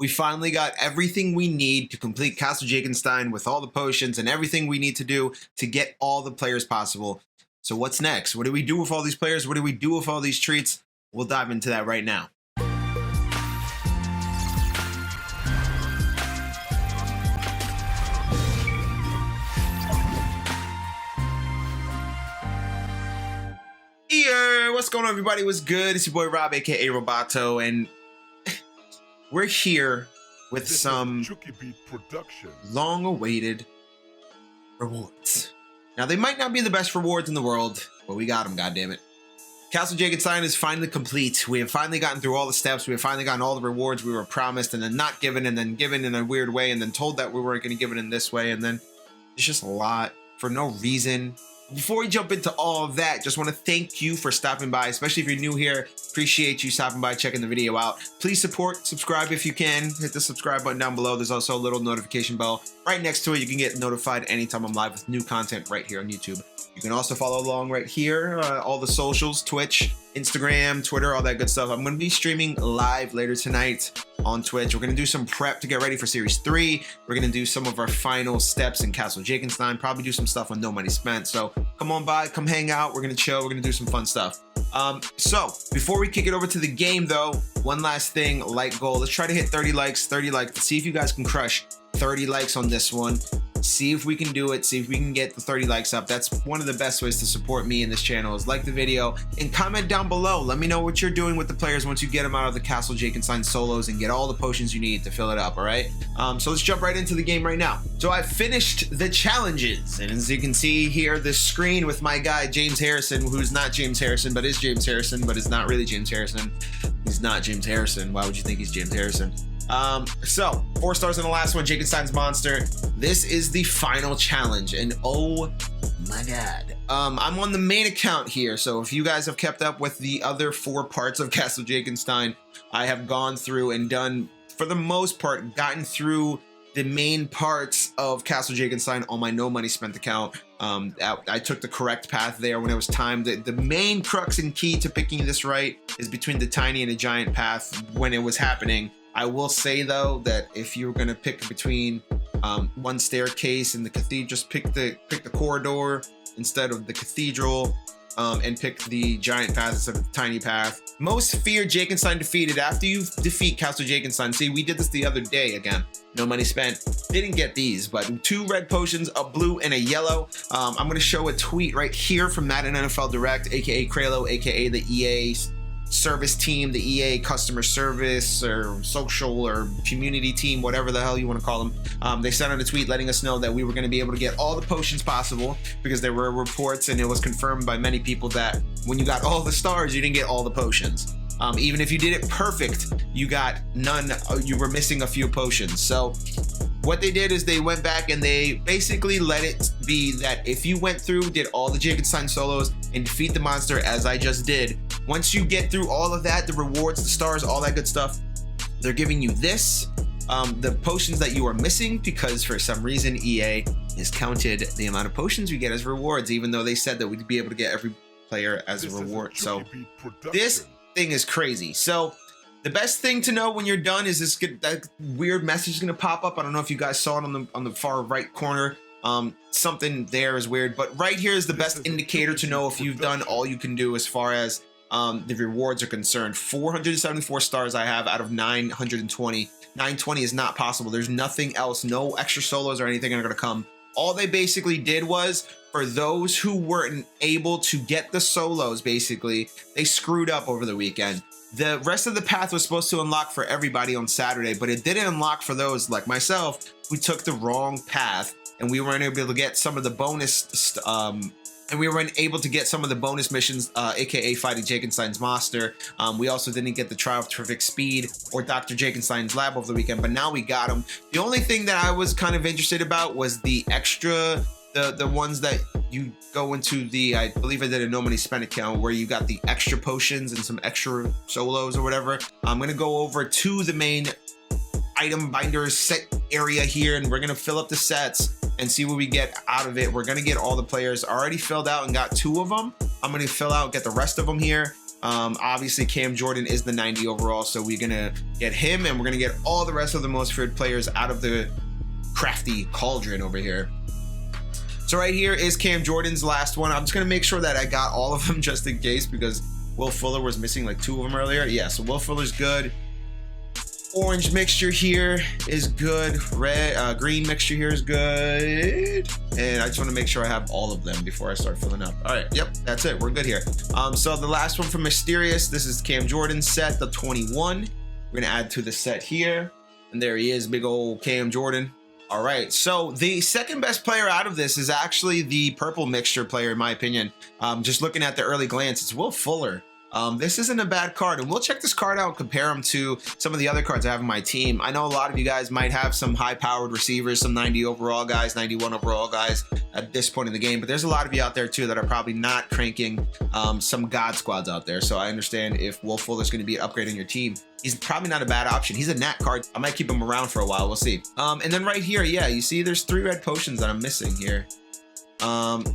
We finally got everything we need to complete Castle Jakenstein with all the potions and everything we need to do to get all the players possible. So what's next? What do we do with all these players? What do we do with all these treats? We'll dive into that right now. What's going on, everybody? What's good? It's your boy Rob, aka Roboto, and we're here with some Chuki Beats production. long-awaited rewards. Now, they might not be the best rewards in the world, but we got them, goddammit. Castle Jakenstein is finally complete. We have finally gotten through all the steps. We have finally gotten all the rewards we were promised, and then not given, and then given in a weird way, and then told that we weren't going to give it in this way, and then it's just a lot for no reason. Before we jump into all of that, just want to thank you for stopping by, especially if you're new here. Appreciate you stopping by, checking the video out. Please support, subscribe if you can. Hit the subscribe button down below. There's also a little notification bell right next to it. You can get notified anytime I'm live with new content right here on YouTube. You can also follow along right here, all the socials, Twitch, Instagram, Twitter, all that good stuff. I'm going to be streaming live later tonight on Twitch. We're going to do some prep to get ready for Series 3. We're going to do some of our final steps in Castle Jakenstein, probably do some stuff on No Money Spent. So come on by, come hang out. We're going to chill. We're going to do some fun stuff. So before we kick it over to the game, though, one last thing, like goal. Let's try to hit 30 likes. Let's see if you guys can crush 30 likes on this one. See if we can do it. See if we can get the 30 likes up. That's one of the best ways to support me in this channel, is like the video and comment down below. Let me know what you're doing with the players once you get them out of the Castle Jakenstein solos and get all the potions you need to fill it up, all right? So let's jump right into the game right now. So I finished the challenges, and as you can see here, this screen with my guy James Harrison, who's not James Harrison, but is James Harrison, but is not really James Harrison. He's not James Harrison. Why would you think he's James Harrison? So 4 stars in the last one, Jakenstein's Monster. This is the final challenge, and oh my god. I'm on the main account here, so if you guys have kept up with the other 4 parts of Castle Jakenstein, I have gone through and done, for the most part, gotten through the main parts of Castle Jakenstein on my No Money Spent account. I took the correct path there when it was time. The main crux and key to picking this right is between the tiny and the giant path when it was happening. I will say, though, that if you're going to pick between one staircase and the cathedral, just pick the corridor instead of the cathedral, and pick the giant path instead of the tiny path. Most Feared Jakenstein defeated. After you defeat Castle Jakenstein, see, we did this the other day again. No money spent. Didn't get these, but 2 red potions, a blue and a yellow. I'm going to show a tweet right here from Madden NFL Direct, aka Kralo, aka the EA service team, the EA customer service or social or community team, whatever the hell you want to call them. They sent out a tweet letting us know that we were going to be able to get all the potions possible, because there were reports and it was confirmed by many people that when you got all the stars, you didn't get all the potions. Even if you did it perfect, you got none. You were missing a few potions. So what they did is they went back and they basically let it be that if you went through, did all the Jakenstein solos and defeat the monster as I just did, once you get through all of that, the rewards, the stars, all that good stuff, they're giving you this, the potions that you are missing, because for some reason EA has counted the amount of potions you get as rewards, even though they said that we'd be able to get every player as a reward. So this thing is crazy. So the best thing to know when you're done is that weird message is going to pop up. I don't know if you guys saw it on the far right corner. Something there is weird, but right here is the best indicator to know if you've done all you can do as far as the rewards are concerned. 474 stars I have out of 920. 920 is not possible. There's nothing else. No extra solos or anything are going to come. All they basically did was, for those who weren't able to get the solos, basically, they screwed up over the weekend. The rest of the path was supposed to unlock for everybody on Saturday, but it didn't unlock for those like myself who took the wrong path, and we weren't able to get some of the bonus missions, aka fighting Jakenstein's Monster. We also didn't get the Trial of Terrific Speed or Dr. Jakenstein's Lab over the weekend, but now we got them. The only thing that I was kind of interested about was the extra, the ones that you go into the, I believe I did a No Money Spent account where you got the extra potions and some extra solos or whatever. I'm gonna go over to the main item binders set area here, and we're gonna fill up the sets and see what we get out of it. We're gonna get all the players. I already filled out and got 2 of them. I'm gonna fill out, get the rest of them here, Obviously, Cam Jordan is the 90 overall, so we're gonna get him, and we're gonna get all the rest of the most feared players out of the crafty cauldron over here. So right here is Cam Jordan's last one. I'm just gonna make sure that I got all of them just in case, because Will Fuller was missing like 2 of them earlier. Yeah, so Will Fuller's good. Orange mixture here is good. Red, green mixture here is good. And I just want to make sure I have all of them before I start filling up. All right, yep, that's it. We're good here. So the last one from Mysterious, this is Cam Jordan's set, the 21. We're gonna add to the set here. And there he is, big old Cam Jordan. All right, so the second best player out of this is actually the purple mixture player, in my opinion. Just looking at the early glance, it's Will Fuller. This isn't a bad card, and we'll check this card out and compare them to some of the other cards I have in my team. I know a lot of you guys might have some high-powered receivers, some 90 overall guys, 91 overall guys at this point in the game, but there's a lot of you out there too that are probably not cranking some God squads out there. So I understand if Will Fuller's going to be an upgrade on your team, he's probably not a bad option. He's a nat card. I might keep him around for a while. We'll see. And then right here, yeah, you see there's 3 red potions that I'm missing here.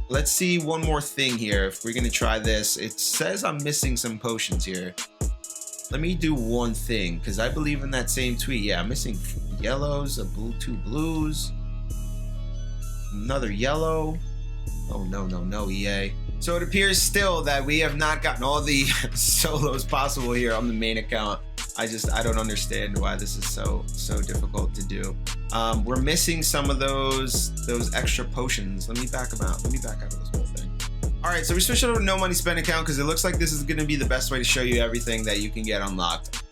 Let's see one more thing here. If we're gonna try this, it says I'm missing some potions here. Let me do one thing, because I believe in that same tweet. Yeah, I'm missing yellows, 2 blues, another yellow. Oh no, EA. So it appears still that we have not gotten all the solos possible here on the main account. I don't understand why this is so difficult to do. We're missing some of those extra potions. Let me back them out. Let me back out of this whole thing. All right, so we switched over to no money spent account because it looks like this is going to be the best way to show you everything that you can get unlocked.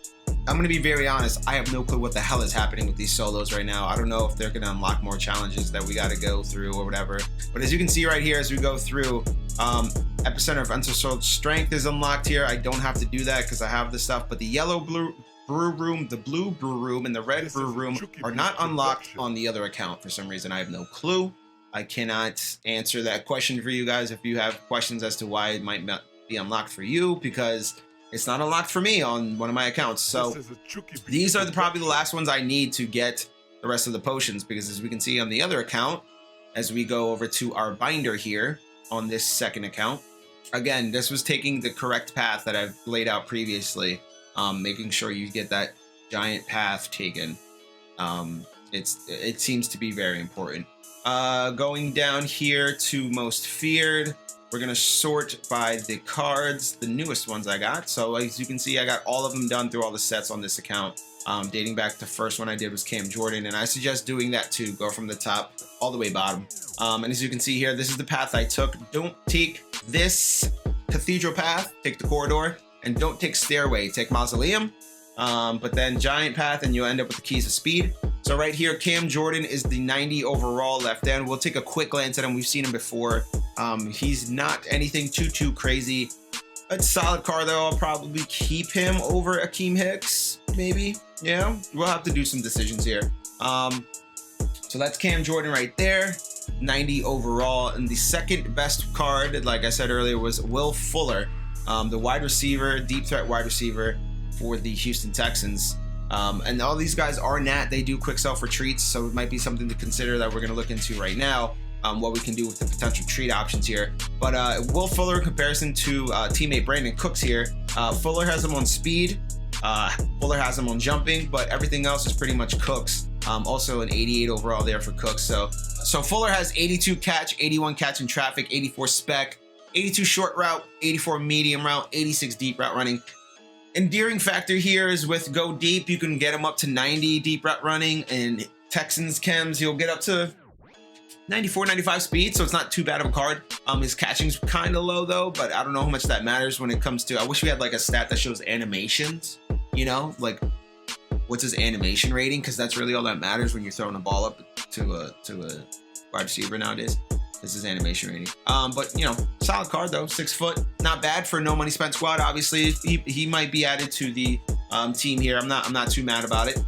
I'm going to be very honest. I have no clue what the hell is happening with these solos right now. I don't know if they're going to unlock more challenges that we got to go through or whatever. But as you can see right here, as we go through, Epicenter of Untold Strength is unlocked here. I don't have to do that because I have the stuff. But the yellow brew room, the blue brew room, and the red brew room are not unlocked on the other account for some reason. I have no clue. I cannot answer that question for you guys if you have questions as to why it might not be unlocked for you, because it's not unlocked for me on one of my accounts. So these are probably the last ones I need to get the rest of the potions, because as we can see on the other account, as we go over to our binder here on this second account, again, this was taking the correct path that I've laid out previously, making sure you get that giant path taken. It seems to be very important. Going down here to most feared, we're gonna sort by the cards, the newest ones I got. So as you can see, I got all of them done through all the sets on this account. Dating back to the first one I did was Cam Jordan, and I suggest doing that too. Go from the top all the way bottom. And as you can see here, this is the path I took. Don't take this cathedral path, take the corridor, and don't take stairway, take mausoleum. But then giant path, and you'll end up with the keys of speed. So right here, Cam Jordan is the 90 overall left end. We'll take a quick glance at him. We've seen him before. He's not anything too crazy. A solid card though. I'll probably keep him over Akeem Hicks, maybe. Yeah, we'll have to do some decisions here. So that's Cam Jordan right there, 90 overall. And the second best card, like I said earlier, was Will Fuller, the wide receiver, deep threat wide receiver for the Houston Texans. And all these guys are nat. They do quick self retreats, so it might be something to consider that we're going to look into right now. What we can do with the potential treat options here. But Will Fuller, in comparison to teammate Brandon Cooks here, Fuller has him on speed, Fuller has him on jumping, but everything else is pretty much Cooks. Also an 88 overall there for Cooks. So Fuller has 82 catch, 81 catch in traffic, 84 spec, 82 short route, 84 medium route, 86 deep route running. Endearing factor here is with Go Deep, you can get him up to 90 deep route running, and Texans chems, you'll get up to 94, 95 speed, so it's not too bad of a card. His catching's kind of low though, but I don't know how much that matters when it comes to, I wish we had like a stat that shows animations, you know, like what's his animation rating, because that's really all that matters when you're throwing a ball up to a wide receiver nowadays. This is animation rating. But you know, solid card though, 6 foot, not bad for no money spent squad. Obviously, he might be added to the team here. I'm not too mad about it.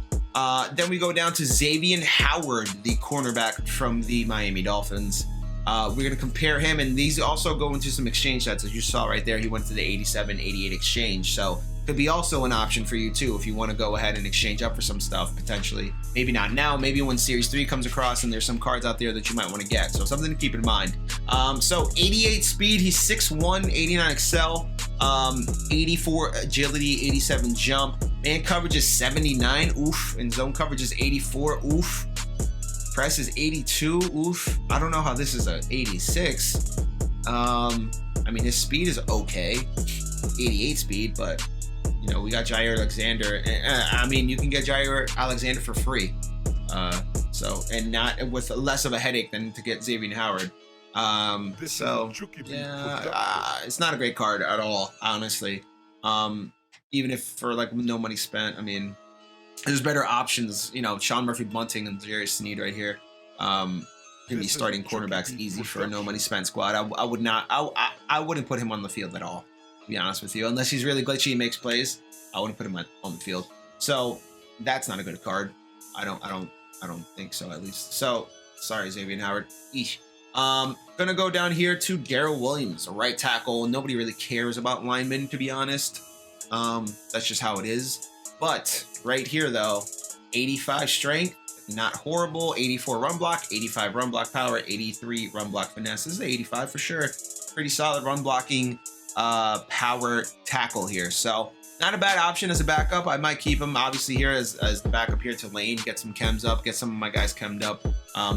Then we go down to Xavien Howard, the cornerback from the Miami Dolphins. We're going to compare him, and these also go into some exchange sets. As you saw right there, he went to the 87, 88 exchange. So could be also an option for you too if you want to go ahead and exchange up for some stuff potentially. Maybe not now, maybe when Series 3 comes across and there's some cards out there that you might want to get. So something to keep in mind. So 88 speed, he's 6'1", 89 excel. 84 agility, 87 jump. Man coverage is 79. Oof. And zone coverage is 84. Oof. Press is 82. Oof. I don't know how this is a 86. I mean, his speed is okay. 88 speed, but you know, we got Jair Alexander. I mean, you can get Jair Alexander for free. So, and not with less of a headache than to get Xavien Howard. So yeah, it's not a great card at all, honestly. Even if for like no money spent, I mean, there's better options. You know, Sean Murphy Bunting and Darius Sneed right here. Gonna be starting cornerbacks easy for a no money spent squad. I would not. I wouldn't put him on the field at all, to be honest with you, unless he's really glitchy and makes plays. I wouldn't put him on the field. So that's not a good card. I don't think so, at least. So sorry, Xavien Howard. Eesh. Gonna go down here to Daryl Williams, a right tackle. Nobody really cares about linemen, to be honest. That's just how it is. But right here, though, 85 strength, not horrible. 84 run block, 85 run block power, 83 run block finesse. This is 85 for sure. Pretty solid run blocking power tackle here. So not a bad option as a backup. I might keep him obviously here as the backup here to Lane, get some chems up, get some of my guys chemmed up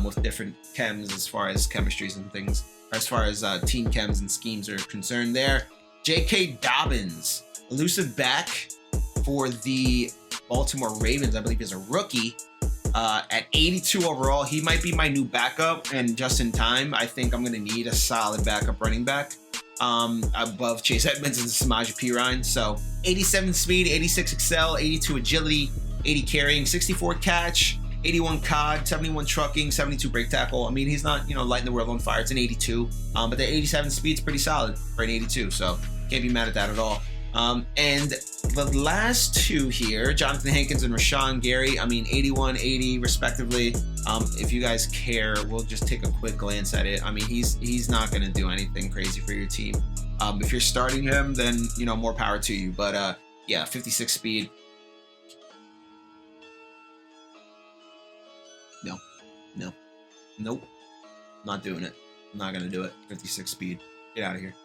with different chems as far as chemistries and things, as far as team chems and schemes are concerned there. J.K. Dobbins, elusive back for the Baltimore Ravens, I believe is a rookie. At 82 overall, he might be my new backup, and just in time, I think I'm going to need a solid backup running back above Chase Edmonds and Samaje Perine. So 87 speed, 86 excel, 82 agility, 80 carrying, 64 catch, 81 COD, 71 trucking, 72 break tackle. I mean, he's not, you know, lighting the world on fire. It's an 82, but the 87 speed's pretty solid for an 82, so can't be mad at that at all. And the last two here, Jonathan Hankins and Rashawn Gary, I mean, 81, 80 respectively. If you guys care, we'll just take a quick glance at it. I mean, he's not going to do anything crazy for your team. If you're starting him, then, you know, more power to you. But yeah, 56 speed. Nope. Not doing it. I'm not going to do it. 56 speed. Get out of here.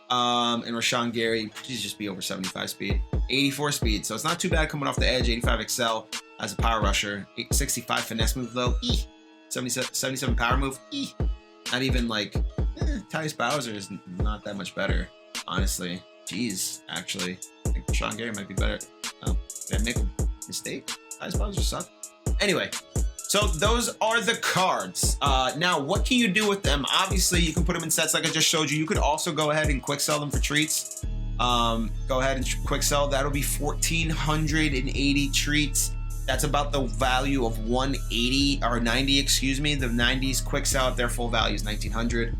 And Rashawn Gary, please just be over 75 speed. 84 speed, so it's not too bad coming off the edge. 85 excel as a power rusher. 65 finesse move though. 77 power move. Not even like Tyus Bowser is not that much better, honestly. Jeez, actually, I think Rashawn Gary might be better. Oh, did I make a mistake? Tyus Bowser sucked. Anyway. So those are the cards. Now, what can you do with them? Obviously, you can put them in sets like I just showed you. You could also go ahead and quick sell them for treats. Go ahead and quick sell. That'll be 1,480 treats. That's about the value of 180 or 90, excuse me. The 90s quick sell at their full value is 1,900.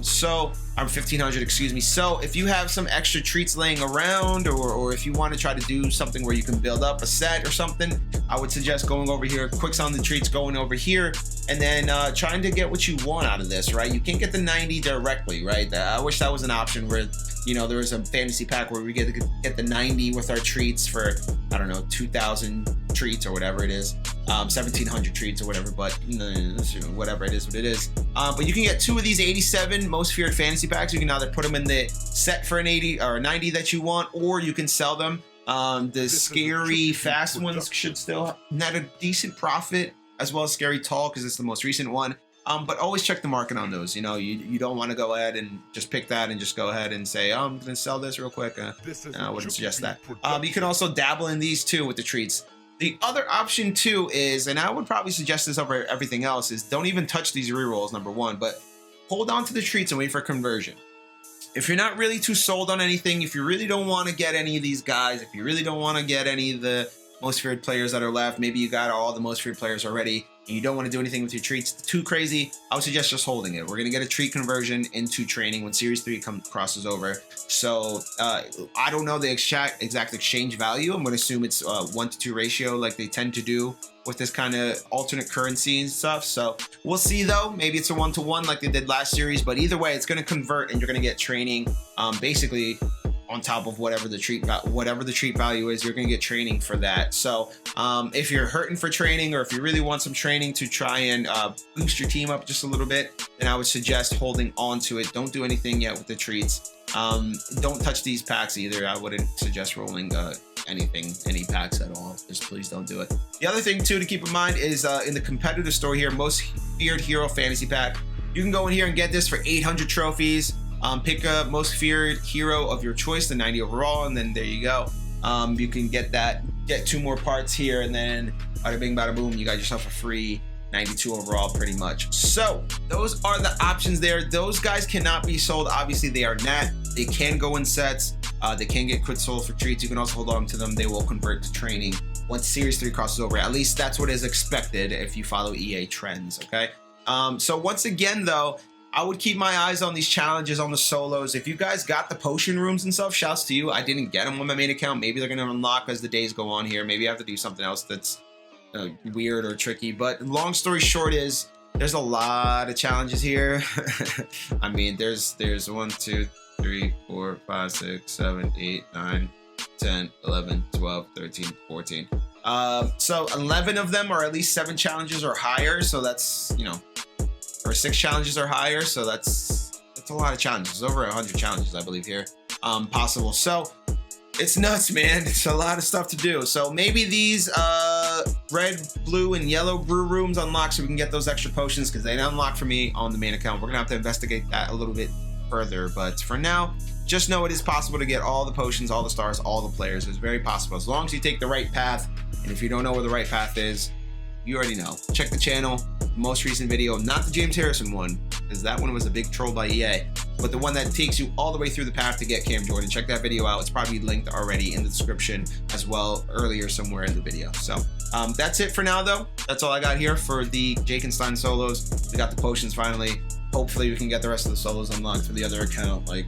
So I'm 1,500, excuse me. So if you have some extra treats laying around, or if you want to try to do something where you can build up a set or something, I would suggest going over here, quick selling the treats, going over here, and then trying to get what you want out of this, right? You can't get the 90 directly, right? I wish that was an option where, you know, there was a fantasy pack where we get the 90 with our treats for, I don't know, 2,000 treats or whatever it is, 1,700 treats or whatever, but whatever it is, what it is. But you can get two of these 87 most feared fantasy packs. You can either put them in the set for an 80 or 90 that you want, or you can sell them. The scary fast ones should still net a decent profit, as well as scary tall, because it's the most recent one. But always check the market on those. You know, you don't want to go ahead and just pick that and just go ahead and say, oh, I'm going to sell this real quick. I wouldn't suggest that. You can also dabble in these too with the treats. The other option too is, and I would probably suggest this over everything else, is don't even touch these rerolls, number one, but hold on to the treats and wait for conversion. If you're not really too sold on anything, if you really don't want to get any of these guys, if you really don't want to get any of the most feared players that are left, maybe you got all the most feared players already, and you don't want to do anything with your treats too crazy, I would suggest just holding it. We're going to get a treat conversion into training when Series 3 crosses over. So I don't know the exact exchange value. I'm going to assume it's 1-to-2 ratio like they tend to do with this kind of alternate currency and stuff. So we'll see though. Maybe it's a 1-to-1 like they did last series, but either way, it's going to convert and you're going to get training basically on top of whatever the treat value is. You're going to get training for that. So if you're hurting for training, or if you really want some training to try and boost your team up just a little bit, then I would suggest holding on to it. Don't do anything yet with the treats. Don't touch these packs either. I wouldn't suggest rolling any packs at all. Just please don't do it. The other thing too to keep in mind is in the competitive store here, most feared hero fantasy pack, you can go in here and get this for 800 trophies. Pick a most feared hero of your choice, the 90 overall, and then there you go. You can get 2 more parts here, and then bada bing bada boom, you got yourself a free 92 overall pretty much. So those are the options there. Those guys cannot be sold. Obviously they are not. They can go in sets. They can get quit sold for treats. You can also hold on to them. They will convert to training once Series 3 crosses over. At least that's what is expected if you follow EA trends, okay? So once again though, I would keep my eyes on these challenges on the solos. If you guys got the potion rooms and stuff, shouts to you. I didn't get them on my main account. Maybe they're gonna unlock as the days go on here. Maybe I have to do something else that's weird or tricky. But long story short is, there's a lot of challenges here. I mean, there's 1, 2, 3, 4, 5, 6, 7, 8, 9, 10, 11, 12, 13, 14. So 11 of them are at least 7 challenges or higher. So that's, you know, or 6 challenges or higher. So that's a lot of challenges. There's over 100 challenges, I believe, here possible. So it's nuts, man. It's a lot of stuff to do. So maybe these red, blue, and yellow brew rooms unlock so we can get those extra potions, because they didn't unlock for me on the main account. We're gonna have to investigate that a little bit further, but for now, just know it is possible to get all the potions, all the stars, all the players. It's very possible as long as you take the right path. And if you don't know where the right path is, you already know. Check the channel, most recent video, not the James Harrison one, because that one was a big troll by EA, but the one that takes you all the way through the path to get Cam Jordan. Check that video out. It's probably linked already in the description as well, earlier somewhere in the video. So that's it for now though. That's all I got here for the Jakenstein solos. We got the potions finally. Hopefully we can get the rest of the solos unlocked for the other account. Like,